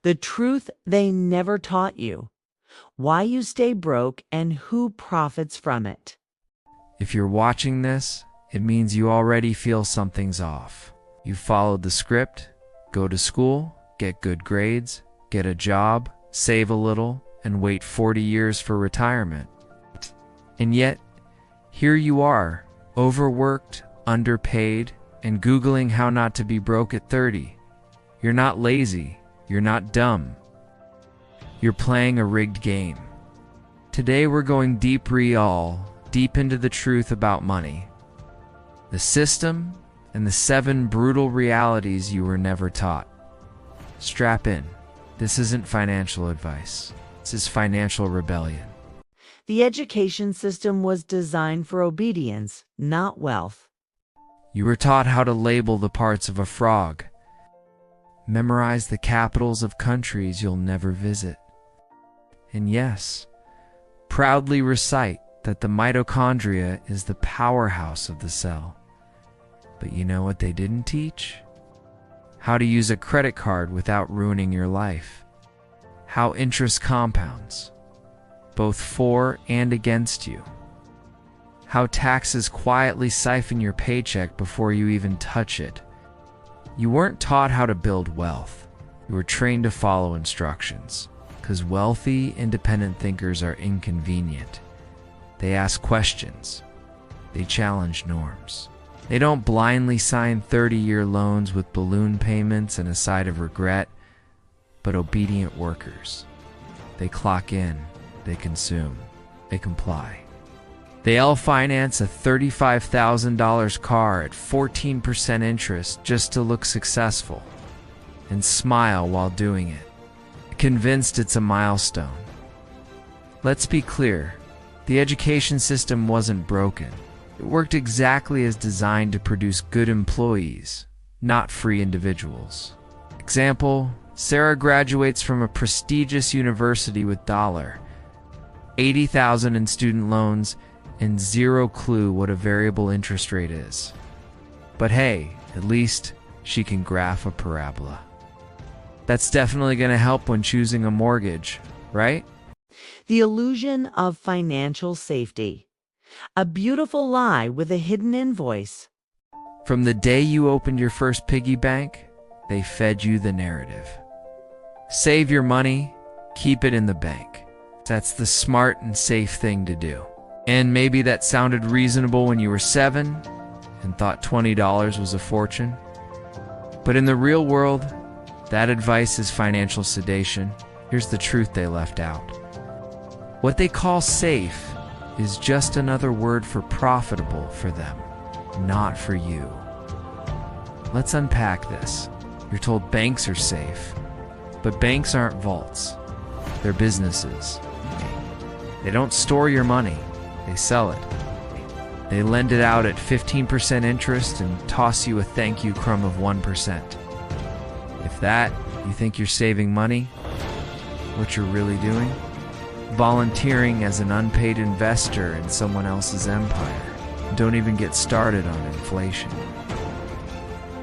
The truth they never taught you, why you stay broke, and who profits from it. If you're watching this, it means you already feel something's off. You followed the script, go to school, get good grades, get a job, save a little, and wait 40 years for retirement. And yet, here you are, overworked, underpaid, and Googling how not to be broke at 30. You're not lazy. You're not dumb. You're playing a rigged game. Today we're going deep into the truth about money, the system, and the 7 brutal realities you were never taught. Strap in. This isn't financial advice. This is financial rebellion. The education system was designed for obedience, not wealth. You were taught how to label the parts of a frog, memorize the capitals of countries you'll never visit, and yes, proudly recite that the mitochondria is the powerhouse of the cell. But you know what they didn't teach? How to use a credit card without ruining your life. How interest compounds, both for and against you. How taxes quietly siphon your paycheck before you even touch it. You weren't taught how to build wealth. You were trained to follow instructions, because wealthy, independent thinkers are inconvenient. They ask questions. They challenge norms. They don't blindly sign 30-year loans with balloon payments and a side of regret, but obedient workers. They clock in, they consume, they comply. They'll finance a $35,000 car at 14% interest just to look successful and smile while doing it, convinced it's a milestone. Let's be clear, the education system wasn't broken. It worked exactly as designed to produce good employees, not free individuals. Example, Sarah graduates from a prestigious university with $80,000 in student loans and zero clue what a variable interest rate is. But hey, at least she can graph a parabola. That's definitely going to help when choosing a mortgage, right? The illusion of financial safety. A beautiful lie with a hidden invoice. From the day you opened your first piggy bank, they fed you the narrative. Save your money, keep it in the bank. That's the smart and safe thing to do. And maybe that sounded reasonable when you were 7 and thought $20 was a fortune. But in the real world, that advice is financial sedation. Here's the truth they left out. What they call safe is just another word for profitable for them, not for you. Let's unpack this. You're told banks are safe, but banks aren't vaults. They're businesses. They don't store your money. They sell it. They lend it out at 15% interest and toss you a thank you crumb of 1%. If that, you think you're saving money, what you're really doing? Volunteering as an unpaid investor in someone else's empire. Don't even get started on inflation.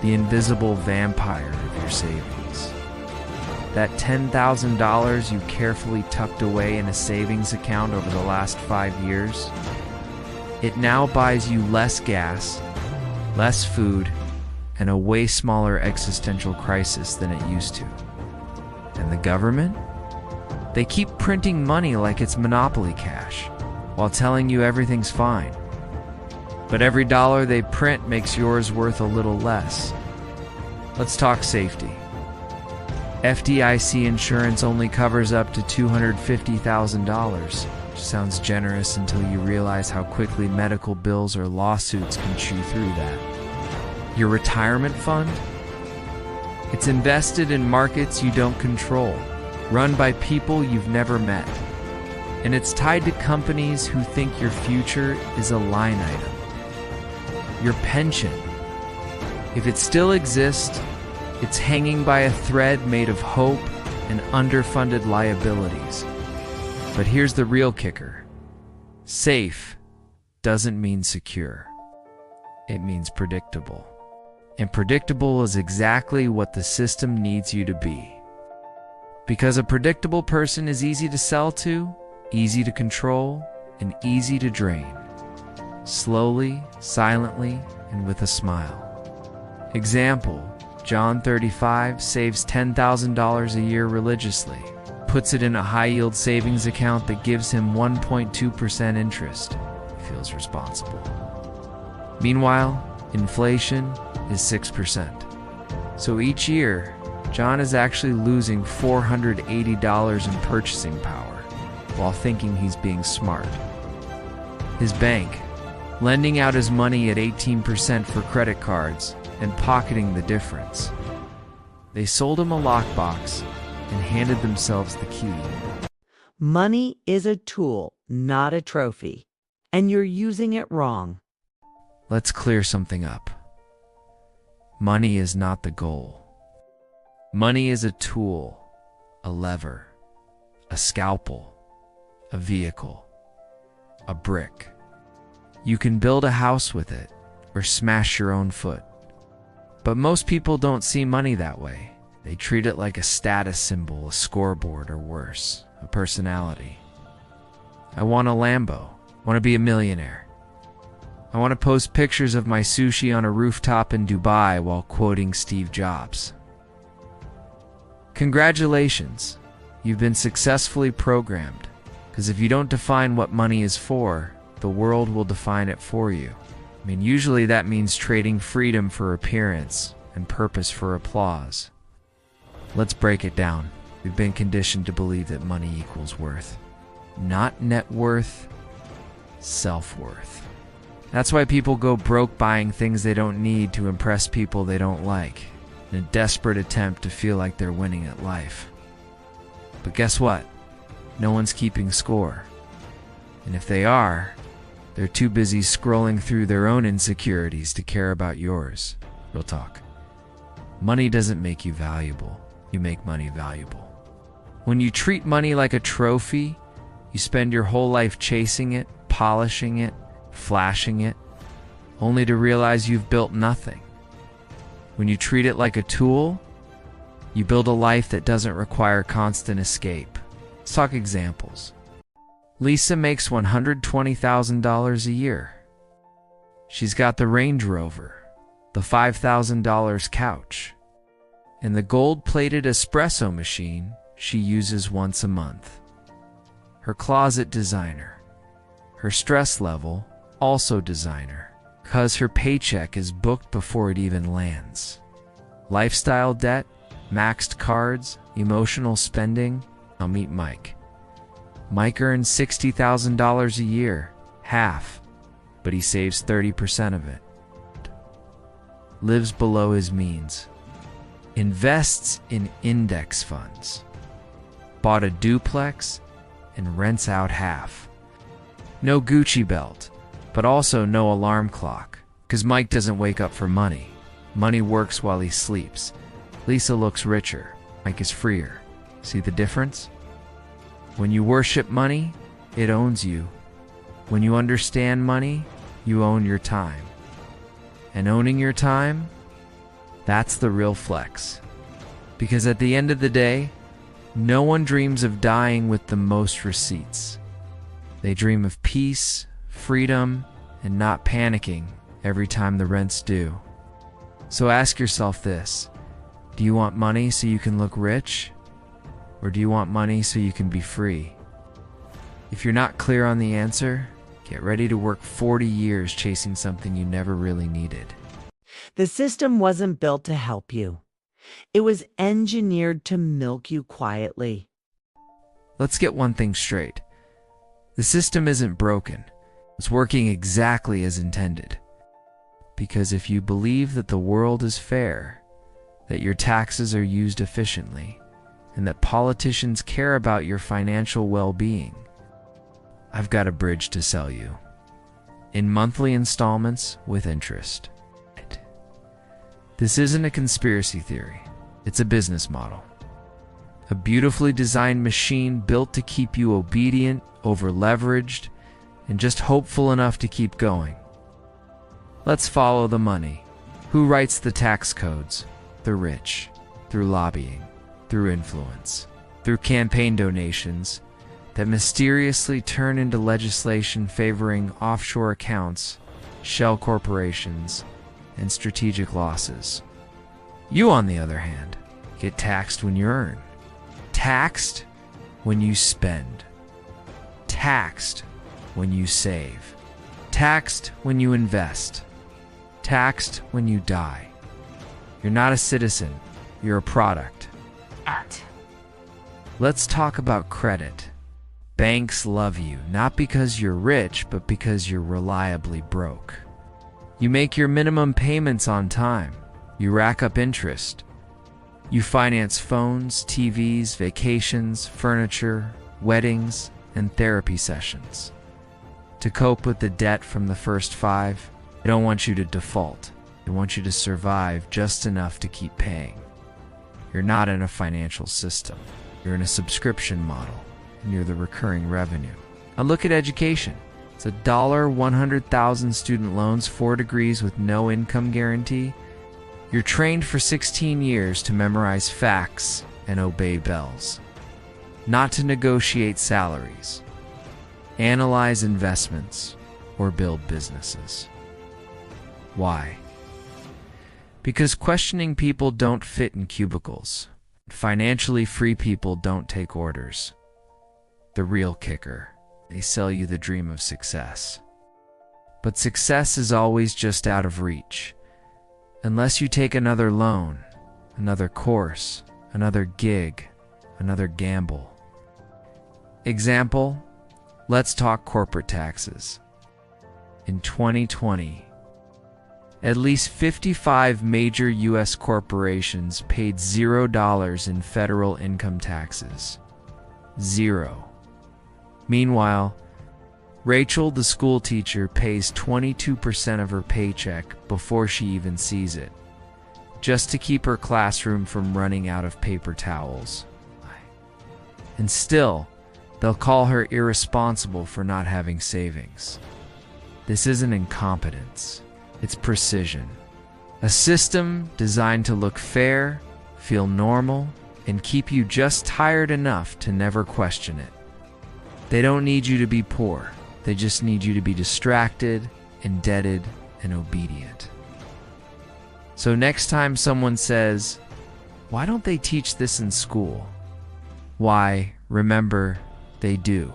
The invisible vampire of your savings. That $10,000 you carefully tucked away in a savings account over the last 5 years, it now buys you less gas, less food, and a way smaller existential crisis than it used to. And the government? They keep printing money like it's monopoly cash, while telling you everything's fine. But every dollar they print makes yours worth a little less. Let's talk safety. FDIC insurance only covers up to $250,000, which sounds generous until you realize how quickly medical bills or lawsuits can chew through that. Your retirement fund? It's invested in markets you don't control, run by people you've never met. And it's tied to companies who think your future is a line item. Your pension. If it still exists, it's hanging by a thread made of hope and underfunded liabilities. But here's the real kicker. Safe doesn't mean secure. It means predictable. And predictable is exactly what the system needs you to be. Because a predictable person is easy to sell to, easy to control, and easy to drain. Slowly, silently, and with a smile. Example, John 35 saves $10,000 a year religiously, puts it in a high-yield savings account that gives him 1.2% interest. He feels responsible. Meanwhile, inflation is 6%. So each year, John is actually losing $480 in purchasing power while thinking he's being smart. His bank, lending out his money at 18% for credit cards and pocketing the difference. They sold him a lockbox and handed themselves the key. Money is a tool, not a trophy, and you're using it wrong. Let's clear something up. Money is not the goal. Money is a tool, a lever, a scalpel, a vehicle, a brick. You can build a house with it or smash your own foot. But most people don't see money that way. They treat it like a status symbol, a scoreboard, or worse, a personality. I want a Lambo. I want to be a millionaire. I want to post pictures of my sushi on a rooftop in Dubai while quoting Steve Jobs. Congratulations, you've been successfully programmed, because if you don't define what money is for, the world will define it for you. I mean, usually that means trading freedom for appearance and purpose for applause. Let's break it down. We've been conditioned to believe that money equals worth. Not net worth, self-worth. That's why people go broke buying things they don't need to impress people they don't like, in a desperate attempt to feel like they're winning at life. But guess what? No one's keeping score. And if they are, they're too busy scrolling through their own insecurities to care about yours. Real talk. Money doesn't make you valuable. You make money valuable. When you treat money like a trophy, you spend your whole life chasing it, polishing it, flashing it, only to realize you've built nothing. When you treat it like a tool, you build a life that doesn't require constant escape. Let's talk examples. Lisa makes $120,000 a year. She's got the Range Rover, the $5,000 couch, and the gold-plated espresso machine she uses once a month. Her closet designer. Her stress level, also designer, because her paycheck is booked before it even lands. Lifestyle debt, maxed cards, emotional spending. I'll meet Mike. Mike earns $60,000 a year, half, but he saves 30% of it. Lives below his means. Invests in index funds. Bought a duplex and rents out half. No Gucci belt, but also no alarm clock, because Mike doesn't wake up for money. Money works while he sleeps. Lisa looks richer. Mike is freer. See the difference? When you worship money, it owns you. When you understand money, you own your time. And owning your time, that's the real flex. Because at the end of the day, no one dreams of dying with the most receipts. They dream of peace, freedom, and not panicking every time the rent's due. So ask yourself this: do you want money so you can look rich? Or do you want money so you can be free? If you're not clear on the answer, get ready to work 40 years chasing something you never really needed. The system wasn't built to help you. It was engineered to milk you quietly. Let's get one thing straight. The system isn't broken. It's working exactly as intended. Because if you believe that the world is fair, that your taxes are used efficiently, and that politicians care about your financial well-being, I've got a bridge to sell you. In monthly installments with interest. This isn't a conspiracy theory. It's a business model. A beautifully designed machine built to keep you obedient, over-leveraged, and just hopeful enough to keep going. Let's follow the money. Who writes the tax codes? The rich. Through lobbying. Through influence. through campaign donations that mysteriously turn into legislation favoring offshore accounts, shell corporations, and strategic losses. You, on the other hand, get taxed when you earn, taxed when you spend, taxed when you save, taxed when you invest, taxed when you die. You're not a citizen, you're a product. Let's talk about credit. Banks love you, not because you're rich, but because you're reliably broke. You make your minimum payments on time. You rack up interest. You finance phones, TVs, vacations, furniture, weddings, and therapy sessions. To cope with the debt from the first 5, they don't want you to default. They want you to survive just enough to keep paying. You're not in a financial system. You're in a subscription model, and you're the recurring revenue. Now look at education. It's $100,000 student loans, 4 degrees with no income guarantee. You're trained for 16 years to memorize facts and obey bells, not to negotiate salaries, analyze investments, or build businesses. Why? Because questioning people don't fit in cubicles. Financially free people don't take orders. The real kicker, they sell you the dream of success. But success is always just out of reach. Unless you take another loan, another course, another gig, another gamble. Example, let's talk corporate taxes. In 2020, at least 55 major U.S. corporations paid $0 in federal income taxes. 0. Meanwhile, Rachel, the school teacher, pays 22% of her paycheck before she even sees it, just to keep her classroom from running out of paper towels. And still, they'll call her irresponsible for not having savings. This isn't incompetence. It's precision. A system designed to look fair, feel normal, and keep you just tired enough to never question it. They don't need you to be poor. They just need you to be distracted, indebted, and obedient. So next time someone says, "Why don't they teach this in school?" Why, remember, they do.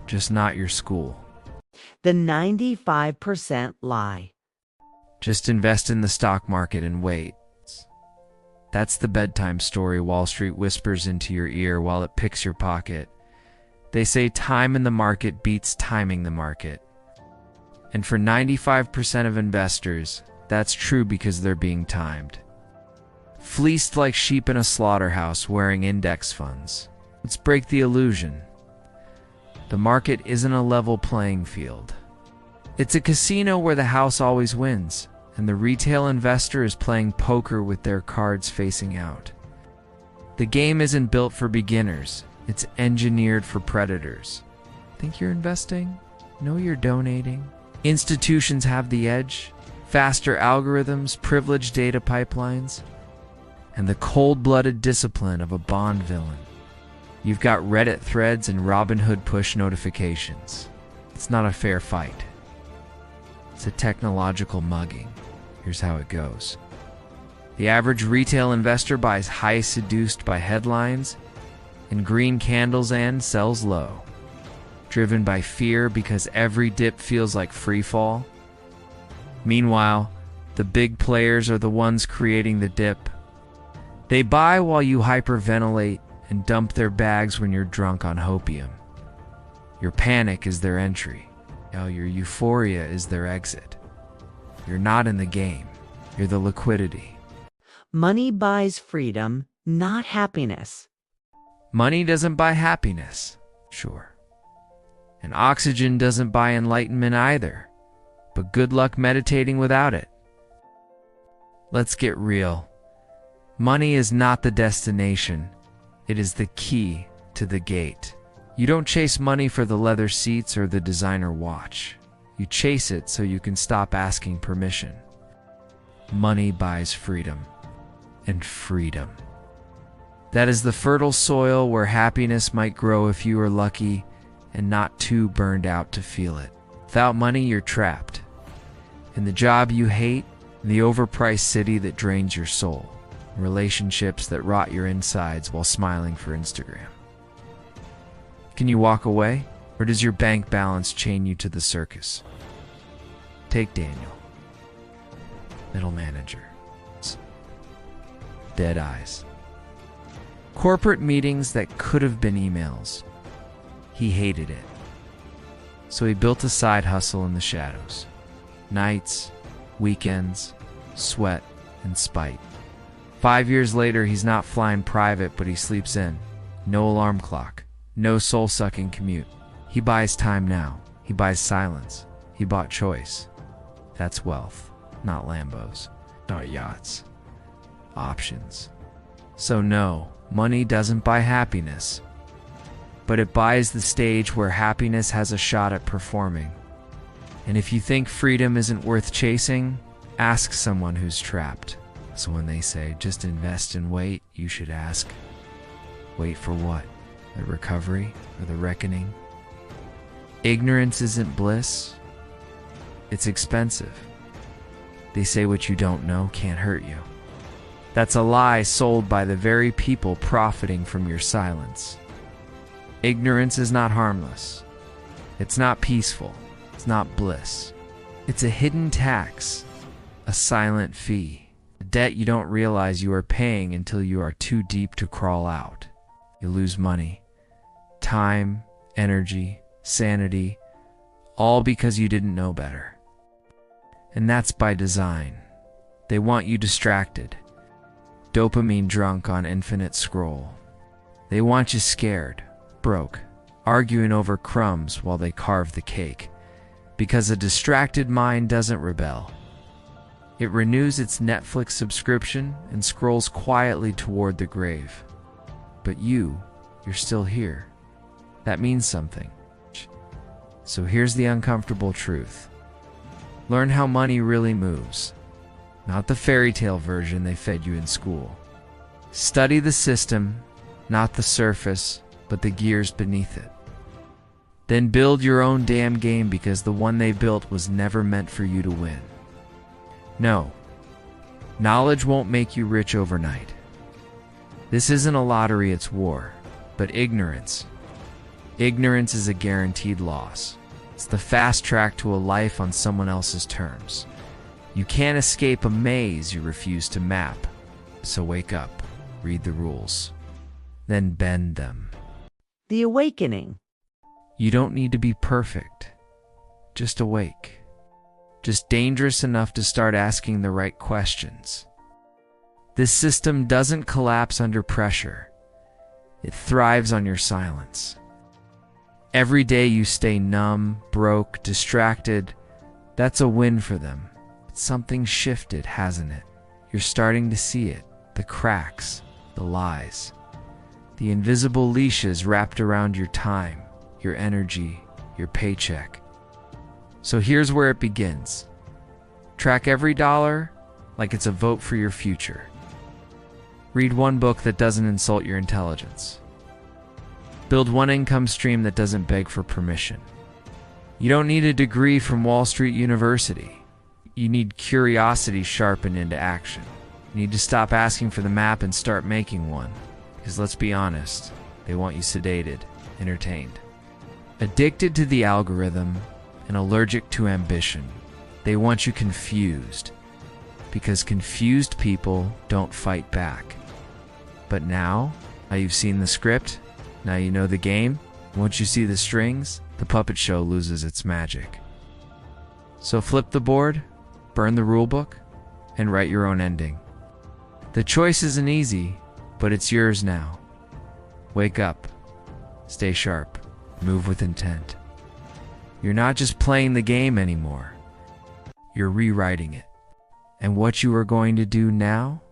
Just not your school. The 95% lie. Just invest in the stock market and wait. That's the bedtime story Wall Street whispers into your ear while it picks your pocket. They say time in the market beats timing the market. And for 95% of investors, that's true because they're being timed. Fleeced like sheep in a slaughterhouse wearing index funds. Let's break the illusion. The market isn't a level playing field. It's a casino where the house always wins, and the retail investor is playing poker with their cards facing out. The game isn't built for beginners. It's engineered for predators. Think you're investing? Know you're donating? Institutions have the edge, faster algorithms, privileged data pipelines, and the cold-blooded discipline of a Bond villain. You've got Reddit threads and Robinhood push notifications. It's not a fair fight. It's a technological mugging. Here's how it goes. The average retail investor buys high, seduced by headlines, and green candles and sells low, driven by fear because every dip feels like free fall. Meanwhile, the big players are the ones creating the dip. They buy while you hyperventilate and dump their bags when you're drunk on hopium. Your panic is their entry. Your euphoria is their exit. You're not in the game. You're the liquidity. Money buys freedom, not happiness. Money doesn't buy happiness, sure. And oxygen doesn't buy enlightenment either. But good luck meditating without it. Let's get real. Money is not the destination. It is the key to the gate. You don't chase money for the leather seats or the designer watch. You chase it so you can stop asking permission. Money buys freedom. And freedom. That is the fertile soil where happiness might grow if you are lucky and not too burned out to feel it. Without money, you're trapped in the job you hate, in the overpriced city that drains your soul, relationships that rot your insides while smiling for Instagram. Can you walk away, or does your bank balance chain you to the circus? Take Daniel, middle manager. Dead eyes. Corporate meetings that could have been emails. He hated it. So he built a side hustle in the shadows. Nights, weekends, sweat, and spite. 5 years later, he's not flying private, but he sleeps in. No alarm clock. No soul-sucking commute. He buys time now. He buys silence. He bought choice. That's wealth, not Lambos, not yachts. Options. So no, money doesn't buy happiness, but it buys the stage where happiness has a shot at performing. And if you think freedom isn't worth chasing, ask someone who's trapped. So when they say, just invest and wait, you should ask, wait for what? The recovery or the reckoning? Ignorance isn't bliss. It's expensive. They say what you don't know can't hurt you. That's a lie sold by the very people profiting from your silence. Ignorance is not harmless. It's not peaceful. It's not bliss. It's a hidden tax, a silent fee, a debt you don't realize you are paying until you are too deep to crawl out. You lose money, time, energy, sanity, all because you didn't know better. And that's by design. They want you distracted, dopamine drunk on infinite scroll. They want you scared, broke, arguing over crumbs while they carve the cake. Because a distracted mind doesn't rebel. It renews its Netflix subscription and scrolls quietly toward the grave. But you're still here. That means something. So here's the uncomfortable truth. Learn how money really moves. Not the fairy tale version they fed you in school. Study the system, not the surface, but the gears beneath it. Then build your own damn game, because the one they built was never meant for you to win. No, knowledge won't make you rich overnight. This isn't a lottery, it's war. But ignorance is a guaranteed loss. It's the fast track to a life on someone else's terms. You can't escape a maze you refuse to map. So wake up, read the rules, then bend them. The awakening. You don't need to be perfect, just awake. Just dangerous enough to start asking the right questions. This system doesn't collapse under pressure. It thrives on your silence. Every day you stay numb, broke, distracted, that's a win for them. Something shifted, hasn't it? You're starting to see it, the cracks, the lies, the invisible leashes wrapped around your time, your energy, your paycheck. So here's where it begins. Track every dollar like it's a vote for your future. Read one book that doesn't insult your intelligence. Build one income stream that doesn't beg for permission. You don't need a degree from Wall Street University. You need curiosity sharpened into action. You need to stop asking for the map and start making one. Because let's be honest, they want you sedated, entertained, addicted to the algorithm, and allergic to ambition. They want you confused. Because confused people don't fight back. But now you've seen the script, now you know the game. Once you see the strings, the puppet show loses its magic. So flip the board, burn the rulebook, and write your own ending. The choice isn't easy, but it's yours now. Wake up, stay sharp, move with intent. You're not just playing the game anymore. You're rewriting it. And what you are going to do now?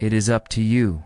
It is up to you.